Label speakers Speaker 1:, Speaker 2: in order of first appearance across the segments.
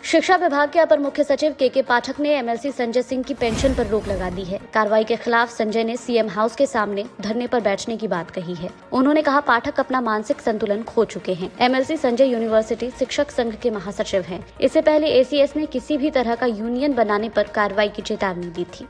Speaker 1: शिक्षा विभाग के अपर मुख्य सचिव के पाठक ने एमएलसी संजय सिंह की पेंशन पर रोक लगा दी है। कार्रवाई के खिलाफ संजय ने सीएम हाउस के सामने धरने पर बैठने की बात कही है। उन्होंने कहा, पाठक अपना मानसिक संतुलन खो चुके हैं। एमएलसी संजय यूनिवर्सिटी शिक्षक संघ के महासचिव हैं। इससे पहले एसीएस ने किसी भी तरह का यूनियन बनाने पर कार्रवाई की चेतावनी दी थी।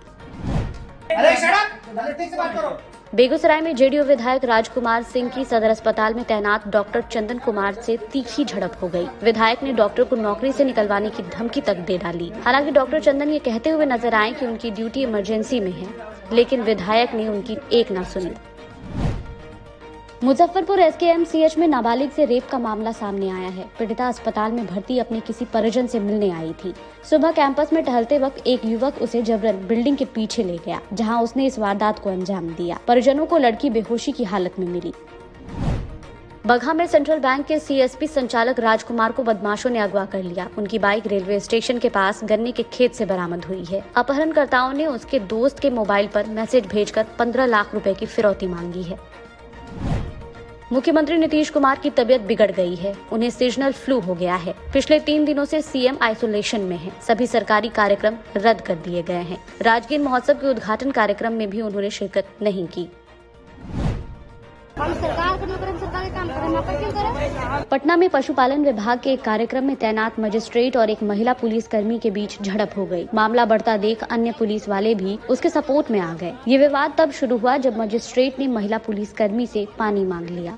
Speaker 1: बेगूसराय में जेडीयू विधायक राजकुमार सिंह की सदर अस्पताल में तैनात डॉक्टर चंदन कुमार से तीखी झड़प हो गई। विधायक ने डॉक्टर को नौकरी से निकलवाने की धमकी तक दे डाली। हालांकि डॉक्टर चंदन ये कहते हुए नजर आए कि उनकी ड्यूटी इमरजेंसी में है, लेकिन विधायक ने उनकी एक न सुनी। मुजफ्फरपुर एसकेएमसीएच में नाबालिग से रेप का मामला सामने आया है। पीड़िता अस्पताल में भर्ती अपने किसी परिजन से मिलने आई थी। सुबह कैंपस में टहलते वक्त एक युवक उसे जबरन बिल्डिंग के पीछे ले गया, जहां उसने इस वारदात को अंजाम दिया। परिजनों को लड़की बेहोशी की हालत में मिली। बगहा में सेंट्रल बैंक के सीएसपी संचालक राजकुमार को बदमाशों ने अगवा कर लिया। उनकी बाइक रेलवे स्टेशन के पास गन्ने के खेत से बरामद हुई है। अपहरणकर्ताओं ने उसके दोस्त के मोबाइल पर मैसेज भेजकर 15 लाख रुपए की फिरौती मांगी है। मुख्यमंत्री नीतीश कुमार की तबीयत बिगड़ गई है। उन्हें सीजनल फ्लू हो गया है। पिछले 3 दिनों से सीएम आइसोलेशन में हैं। सभी सरकारी कार्यक्रम रद्द कर दिए गए हैं। राजगीर महोत्सव के उद्घाटन कार्यक्रम में भी उन्होंने शिरकत नहीं की। पटना में पशुपालन विभाग के एक कार्यक्रम में तैनात मजिस्ट्रेट और एक महिला पुलिसकर्मी के बीच झड़प हो गई। मामला बढ़ता देख अन्य पुलिस वाले भी उसके सपोर्ट में आ गए। ये विवाद तब शुरू हुआ जब मजिस्ट्रेट ने महिला पुलिसकर्मी से पानी मांग लिया।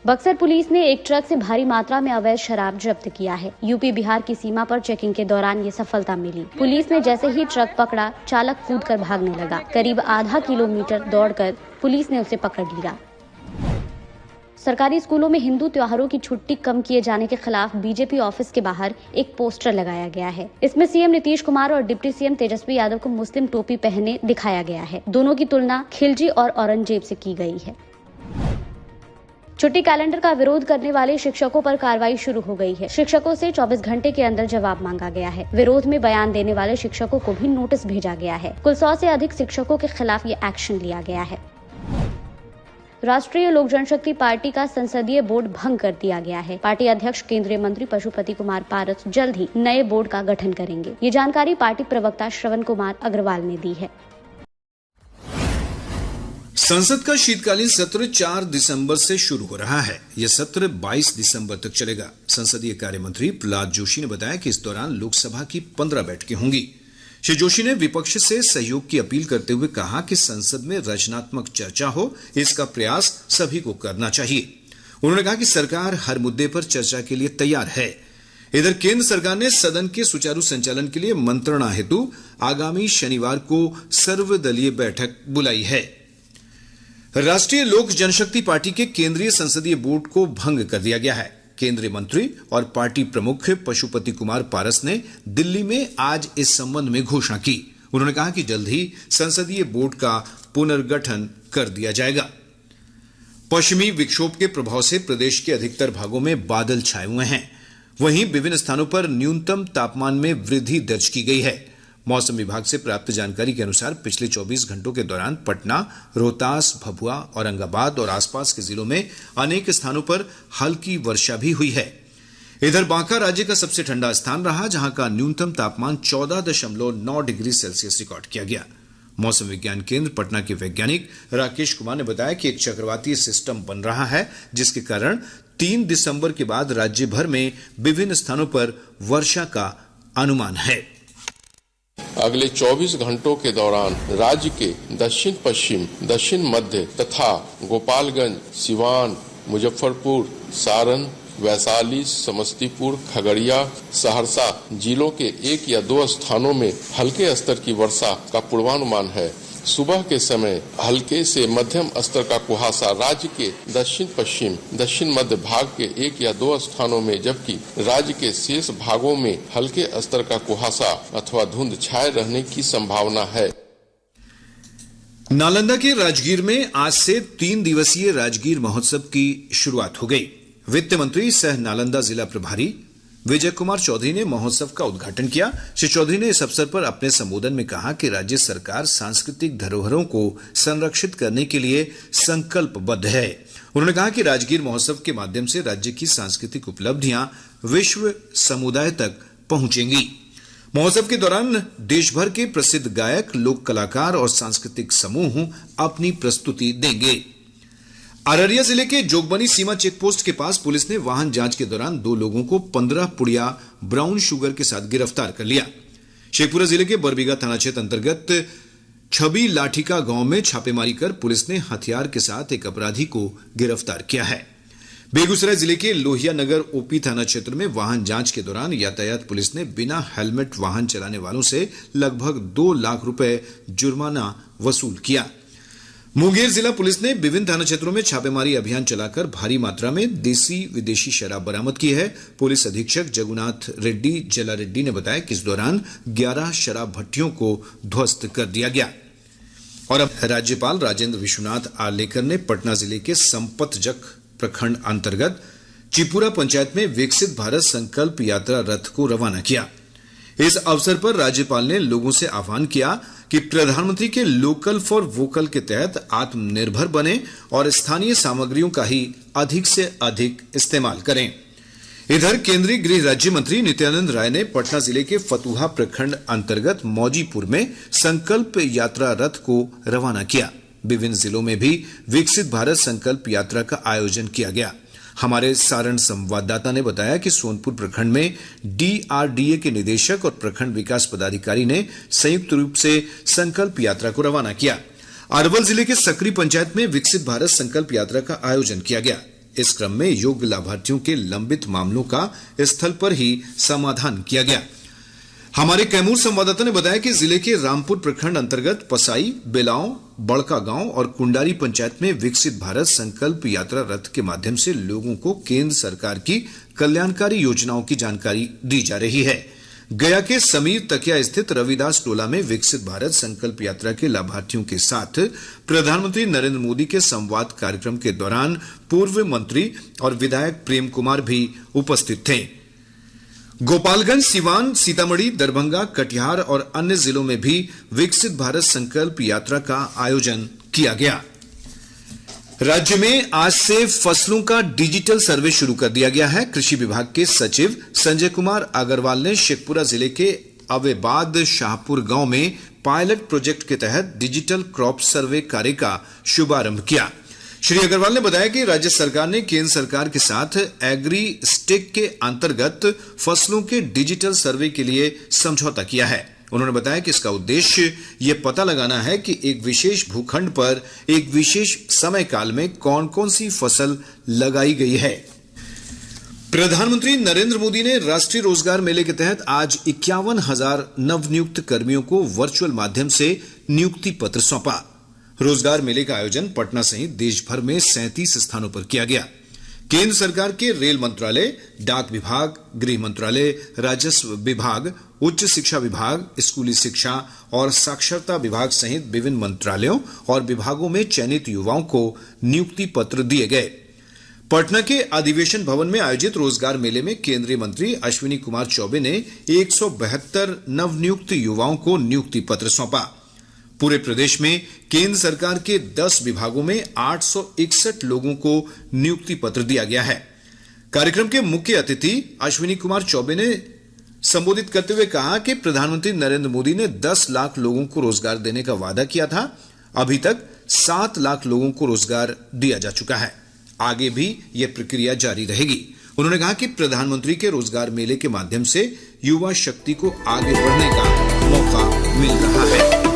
Speaker 1: बक्सर पुलिस ने एक ट्रक से भारी मात्रा में अवैध शराब जब्त किया है। यूपी बिहार की सीमा पर चेकिंग के दौरान ये सफलता मिली। पुलिस ने जैसे ही ट्रक पकड़ा, चालक कूदकर भागने लगा। करीब आधा किलोमीटर दौड़कर पुलिस ने उसे पकड़ लिया। सरकारी स्कूलों में हिंदू त्योहारों की छुट्टी कम किए जाने के खिलाफ बीजेपी ऑफिस के बाहर एक पोस्टर लगाया गया है। इसमें सीएम नीतीश कुमार और डिप्टी सीएम तेजस्वी यादव को मुस्लिम टोपी पहने दिखाया गया है। दोनों की तुलना खिलजी और औरंगजेब से की गई है। छुट्टी कैलेंडर का विरोध करने वाले शिक्षकों पर कार्रवाई शुरू हो गई है। शिक्षकों से 24 घंटे के अंदर जवाब मांगा गया है। विरोध में बयान देने वाले शिक्षकों को भी नोटिस भेजा गया है। कुल 100 से अधिक शिक्षकों के खिलाफ ये एक्शन लिया गया है। राष्ट्रीय लोक जनशक्ति पार्टी का संसदीय बोर्ड भंग कर दिया गया है। पार्टी अध्यक्ष केंद्रीय मंत्री पशुपति कुमार पारस जल्द ही नए बोर्ड का गठन करेंगे। ये जानकारी पार्टी प्रवक्ता श्रवण कुमार अग्रवाल ने दी है।
Speaker 2: संसद का शीतकालीन सत्र 4 दिसंबर से शुरू हो रहा है। यह सत्र 22 दिसंबर तक चलेगा। संसदीय कार्य मंत्री प्रहलाद जोशी ने बताया कि इस दौरान लोकसभा की 15 बैठकें होंगी। श्री जोशी ने विपक्ष से सहयोग की अपील करते हुए कहा कि संसद में रचनात्मक चर्चा हो, इसका प्रयास सभी को करना चाहिए। उन्होंने कहा कि सरकार हर मुद्दे पर चर्चा के लिए तैयार है। इधर केंद्र सरकार ने सदन के सुचारू संचालन के लिए मंत्रणा हेतु आगामी शनिवार को सर्वदलीय बैठक बुलाई है। राष्ट्रीय लोक जनशक्ति पार्टी के केंद्रीय संसदीय बोर्ड को भंग कर दिया गया है। केंद्रीय मंत्री और पार्टी प्रमुख पशुपति कुमार पारस ने दिल्ली में आज इस संबंध में घोषणा की। उन्होंने कहा कि जल्द ही संसदीय बोर्ड का पुनर्गठन कर दिया जाएगा। पश्चिमी विक्षोभ के प्रभाव से प्रदेश के अधिकतर भागों में बादल छाए हुए हैं। वहीं विभिन्न स्थानों पर न्यूनतम तापमान में वृद्धि दर्ज की गई है। मौसम विभाग से प्राप्त जानकारी के अनुसार पिछले 24 घंटों के दौरान पटना, रोहतास, भभुआ, औरंगाबाद और आसपास के जिलों में अनेक स्थानों पर हल्की वर्षा भी हुई है। इधर बांका राज्य का सबसे ठंडा स्थान रहा, जहां का न्यूनतम तापमान 14.9 डिग्री सेल्सियस रिकॉर्ड किया गया। मौसम विज्ञान केंद्र पटना के वैज्ञानिक राकेश कुमार ने बताया कि एक चक्रवातीय सिस्टम बन रहा है, जिसके कारण 3 दिसंबर के बाद राज्य भर में विभिन्न स्थानों पर वर्षा का अनुमान है।
Speaker 3: अगले 24 घंटों के दौरान राज्य के दक्षिण पश्चिम, दक्षिण मध्य तथा गोपालगंज, सिवान, मुजफ्फरपुर, सारण, वैशाली, समस्तीपुर, खगड़िया, सहरसा जिलों के 1 या 2 स्थानों में हल्के स्तर की वर्षा का पूर्वानुमान है। सुबह के समय हल्के से मध्यम स्तर का कुहासा राज्य के दक्षिण पश्चिम, दक्षिण मध्य भाग के 1 या 2 स्थानों में, जबकि राज्य के शेष भागों में हल्के स्तर का कुहासा अथवा धुंध छाए रहने की संभावना है।
Speaker 2: नालंदा के राजगीर में आज से 3 दिवसीय राजगीर महोत्सव की शुरुआत हो गई। वित्त मंत्री सह नालंदा जिला प्रभारी विजय कुमार चौधरी ने महोत्सव का उद्घाटन किया। श्री चौधरी ने इस अवसर पर अपने संबोधन में कहा कि राज्य सरकार सांस्कृतिक धरोहरों को संरक्षित करने के लिए संकल्पबद्ध है। उन्होंने कहा कि राजगीर महोत्सव के माध्यम से राज्य की सांस्कृतिक उपलब्धियां विश्व समुदाय तक पहुंचेंगी। महोत्सव के दौरान देश भर के प्रसिद्ध गायक, लोक कलाकार और सांस्कृतिक समूह अपनी प्रस्तुति देंगे। अररिया जिले के जोगबनी सीमा चेकपोस्ट के पास पुलिस ने वाहन जांच के दौरान 2 लोगों को 15 पुड़िया ब्राउन शुगर के साथ गिरफ्तार कर लिया। शेखपुरा जिले के बरबीघा थाना क्षेत्र अंतर्गत छबी लाठिका गांव में छापेमारी कर पुलिस ने हथियार के साथ एक अपराधी को गिरफ्तार किया है। बेगूसराय जिले के लोहिया नगर ओपी थाना क्षेत्र में वाहन जांच के दौरान यातायात पुलिस ने बिना हेलमेट वाहन चलाने वालों से लगभग 2 लाख रुपए जुर्माना वसूल किया। मुंगेर जिला पुलिस ने विभिन्न थाना क्षेत्रों में छापेमारी अभियान चलाकर भारी मात्रा में देसी विदेशी शराब बरामद की है। पुलिस अधीक्षक जगुनाथ रेड्डी जला रेड्डी ने बताया कि इस दौरान 11 शराब भट्टियों को ध्वस्त कर दिया गया। और अब राज्यपाल राजेंद्र विश्वनाथ आर्लेकर ने पटना जिले के संपतजक प्रखंड अंतर्गत चिपुरा पंचायत में विकसित भारत संकल्प यात्रा रथ को रवाना किया। इस अवसर पर राज्यपाल ने लोगों से आह्वान किया कि प्रधानमंत्री के लोकल फॉर वोकल के तहत आत्मनिर्भर बने और स्थानीय सामग्रियों का ही अधिक से अधिक इस्तेमाल करें। इधर केंद्रीय गृह राज्य मंत्री नित्यानंद राय ने पटना जिले के फतुहा प्रखंड अंतर्गत मौजीपुर में संकल्प यात्रा रथ को रवाना किया। विभिन्न जिलों में भी विकसित भारत संकल्प यात्रा का आयोजन किया गया। हमारे सारण संवाददाता ने बताया कि सोनपुर प्रखंड में DRDA के निदेशक और प्रखंड विकास पदाधिकारी ने संयुक्त रूप से संकल्प यात्रा को रवाना किया। अरवल जिले के सकरी पंचायत में विकसित भारत संकल्प यात्रा का आयोजन किया गया। इस क्रम में योग्य लाभार्थियों के लंबित मामलों का स्थल पर ही समाधान किया गया। हमारे कैमूर संवाददाता ने बताया कि जिले के रामपुर प्रखंड अंतर्गत पसाई, बेलाव, बड़का गांव और कुंडारी पंचायत में विकसित भारत संकल्प यात्रा रथ के माध्यम से लोगों को केंद्र सरकार की कल्याणकारी योजनाओं की जानकारी दी जा रही है। गया के समीर तकिया स्थित रविदास टोला में विकसित भारत संकल्प यात्रा के लाभार्थियों के साथ प्रधानमंत्री नरेंद्र मोदी के संवाद कार्यक्रम के दौरान पूर्व मंत्री और विधायक प्रेम कुमार भी उपस्थित थे। गोपालगंज, सिवान, सीतामढ़ी, दरभंगा, कटिहार और अन्य जिलों में भी विकसित भारत संकल्प यात्रा का आयोजन किया गया। राज्य में आज से फसलों का डिजिटल सर्वे शुरू कर दिया गया है। कृषि विभाग के सचिव संजय कुमार अग्रवाल ने शेखपुरा जिले के अवेबाद शाहपुर गांव में पायलट प्रोजेक्ट के तहत डिजिटल क्रॉप सर्वे कार्य का शुभारंभ किया। श्री अग्रवाल ने बताया कि राज्य सरकार ने केंद्र सरकार के साथ एग्री स्टेक के अंतर्गत फसलों के डिजिटल सर्वे के लिए समझौता किया है। उन्होंने बताया कि इसका उद्देश्य यह पता लगाना है कि एक विशेष भूखंड पर एक विशेष समय काल में कौन कौन सी फसल लगाई गई है। प्रधानमंत्री नरेंद्र मोदी ने राष्ट्रीय रोजगार मेले के तहत आज 51,000 नवनियुक्त कर्मियों को वर्चुअल माध्यम से नियुक्ति पत्र सौंपा। रोजगार मेले का आयोजन पटना सहित देश भर में 37 स्थानों पर किया गया। केंद्र सरकार के रेल मंत्रालय, डाक विभाग, गृह मंत्रालय, राजस्व विभाग, उच्च शिक्षा विभाग, स्कूली शिक्षा और साक्षरता विभाग सहित विभिन्न मंत्रालयों और विभागों में चयनित युवाओं को नियुक्ति पत्र दिए गए। पटना के अधिवेशन भवन में आयोजित रोजगार मेले में केंद्रीय मंत्री अश्विनी कुमार चौबे ने 172 नवनियुक्त युवाओं को नियुक्ति पत्र सौंपा। पूरे प्रदेश में केंद्र सरकार के 10 विभागों में 861 लोगों को नियुक्ति पत्र दिया गया है। कार्यक्रम के मुख्य अतिथि अश्विनी कुमार चौबे ने संबोधित करते हुए कहा कि प्रधानमंत्री नरेंद्र मोदी ने 10 लाख लोगों को रोजगार देने का वादा किया था। अभी तक 7 लाख लोगों को रोजगार दिया जा चुका है। आगे भी यह प्रक्रिया जारी रहेगी। उन्होंने कहा कि प्रधानमंत्री के रोजगार मेले के माध्यम से युवा शक्ति को आगे बढ़ने का मौका मिल रहा है।